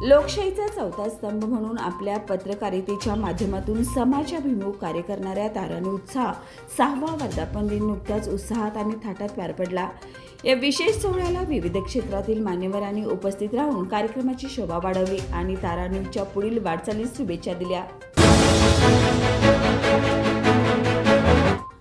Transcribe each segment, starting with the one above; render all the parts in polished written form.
लोकशाहीचा चौथा स्तंभ म्हणून आपल्या पत्रकारितेच्या माध्यमातून समाजाभिमुख कार्य करणाऱ्या तारांनी उत्साह 6वा वर्धापन दिन नुकताच उत्साहात आणि थाटात पार पडला। या विशेष सोहळ्याला विविध क्षेत्रातील मान्यवरांनी उपस्थित राहून कार्यक्रमाची शोभा वाढवली आणि तारा न्यूजच्या पुढील वाटचालीस शुभेच्छा दिल्या।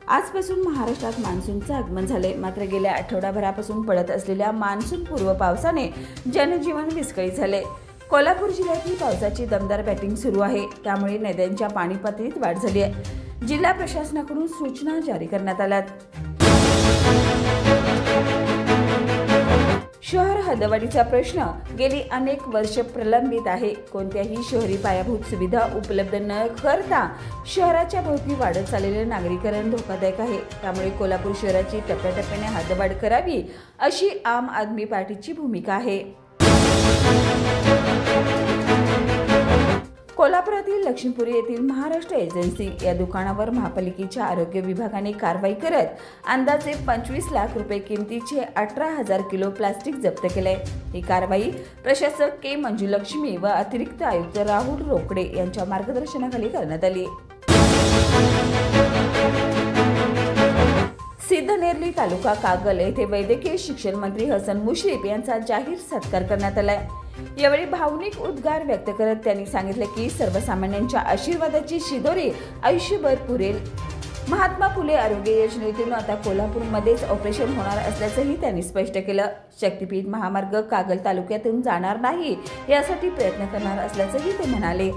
आजपासून महाराष्ट्रात मान्सूनचं आगमन झाले, मात्र गेल्या आठवडाभरापासून पडत असलेल्या मान्सून पूर्व पावसाने जनजीवन विस्कळीत झाले। कोल्हापूर जिल्ह्यातील पावसाची दमदार बॅटिंग सुरू आहे, त्यामुळे नद्यांच्या पाणी पातळीत वाढ झाली आहे। जिल्हा प्रशासनाकडून सूचना जारी करण्यात आल्यात। शहर हद्दवाढीचा प्रश्न गेली अनेक वर्ष प्रलंबित आहे। कोणत्याही शहरी पायाभूत सुविधा उपलब्ध न करता शहराच्या भोवती वाढत चाललेले नागरीकरण धोकादायक आहे। त्यामुळे कोल्हापूर शहराची टप्प्याटप्प्याने हद्दवाढ करावी अशी आम आदमी पार्टीची भूमिका आहे। कोल्हापुरातील लक्ष्मीपुरी येथील महाराष्ट्र एजन्सी या दुकानावर महापालिकेच्या आरोग्य विभागाने कारवाई करत अंदाजे 25 लाख रुपये किमतीचे 18,000 किलो प्लास्टिक जप्त केले। ही कारवाई प्रशासक के मंजुलक्ष्मी व अतिरिक्त आयुक्त राहुल रोकडे यांच्या मार्गदर्शनाखाली करण्यात आली। सिद्धनेरली तालुका कागल येथे वैद्यकीय शिक्षण मंत्री हसन मुश्रीफ यांचा जाहीर सत्कार करण्यात आलाय। यावेळी भावनिक उद्गार व्यक्त करत त्यांनी सांगितले की सर्वसामान्यांच्या आशीर्वादाची शिदोरी आयुष्यभर पुरेल। महात्मा फुले आरोग्य योजनेतून आता कोल्हापूरमध्येच ऑपरेशन होणार असल्याचंही त्यांनी स्पष्ट केलं। शक्तीपीठ महामार्ग कागल तालुक्यातून जाणार नाही यासाठी प्रयत्न करणार असल्याचंही ते म्हणाले।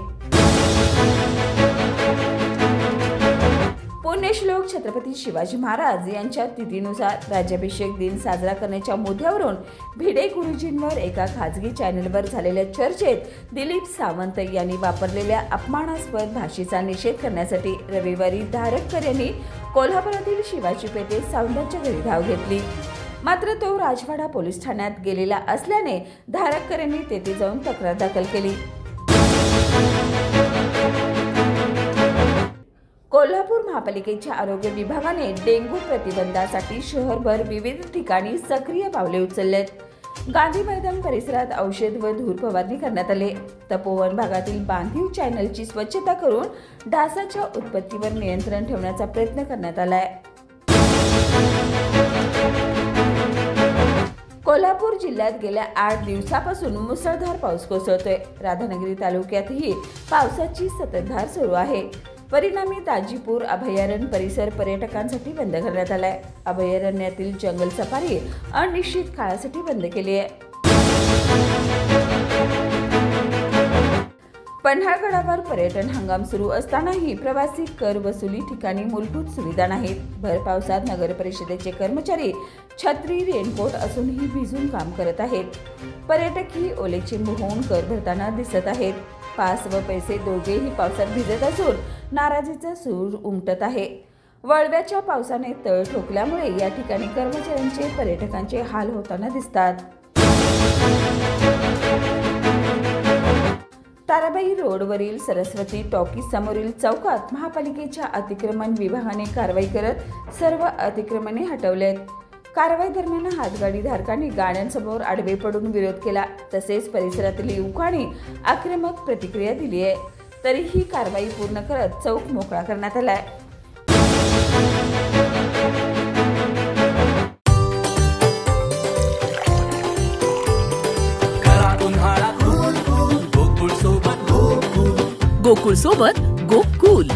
पुण्यश्लोक छत्रपती शिवाजी महाराज यांच्या तिथीनुसार राज्याभिषेक दिन साजरा करण्याच्या मुद्द्यावरून भिडे गुरुजींवर एका खाजगी चॅनलवर झालेल्या चर्चेत दिलीप सावंत यांनी वापरलेल्या अपमानास्पद भाषेचा निषेध करण्यासाठी रविवारी धारककर यांनी कोल्हापुरातील शिवाजी पेठेत सावंतांच्या घरी धाव घेतली। मात्र तो राजवाडा पोलीस ठाण्यात गेलेला असल्याने धारककर यांनी तेथे जाऊन तक्रार दाखल केली। कोल्हापूर महापालिकेच्या आरोग्य विभागाने डेंग्यू प्रतिबंधासाठी शहरभर विविध ठिकाणी सक्रिय पावले उचललेत। गांधी मैदान परिसरात औषध व धूर फवारणी करण्यात आले। तपोवन भागातील बांधीव चॅनलची स्वच्छता करून डासाच्या उत्पत्तीवर नियंत्रण ठेवण्याचा प्रयत्न करण्यात आलाय। कोल्हापूर जिल्ह्यात गेल्या 8 दिवसापासून मुसळधार पाऊस कोसळतोय। राधानगरी तालुक्यातही पावसाची संततधार सुरू आहे। परिणामी ताजीपूर अभयारण्य परिसर पर्यटकांसाठी बंद करण्यात आलाय। अभयारण्यातील जंगल सफारी अनिश्चित काळासाठी बंद केली आहे। पन्हाळगडावर पर्यटन हंगाम सुरू असतानाही प्रवासी कर वसुली ठिकाणी मूलभूत सुविधा नाहीत। भर पावसात नगर परिषदेचे कर्मचारी छत्री रेनकोट असूनही भिजून काम करत आहेत। पर्यटकही ओलेचिंबू होऊन कर भरताना दिसत आहेत। पास व पैसे दोघेही पावसात भिजत असून नाराजीचा सूर उमटत आहे। वळव्याच्या पावसाने तळ ठोकल्यामुळे या ठिकाणी कर्मचाऱ्यांचे पर्यटकांचे हाल होताना दिसतात। ताराबाई रोडवरील सरस्वती टॉकीज समोरील चौकात महापालिकेच्या अतिक्रमण विभागाने कारवाई करत सर्व अतिक्रमणे हटवलेत। कारवाई दरम्यान हातगाडी धारकांनी गाड्यांसमोर आडवे पडून विरोध केला, तसेच परिसरातील युवकांनी आक्रमक प्रतिक्रिया दिली आहे। तरीही कारवाई पूर्ण करत चौक मोकळा करण्यात आलाय। गोकुळ सोबत गो कूल।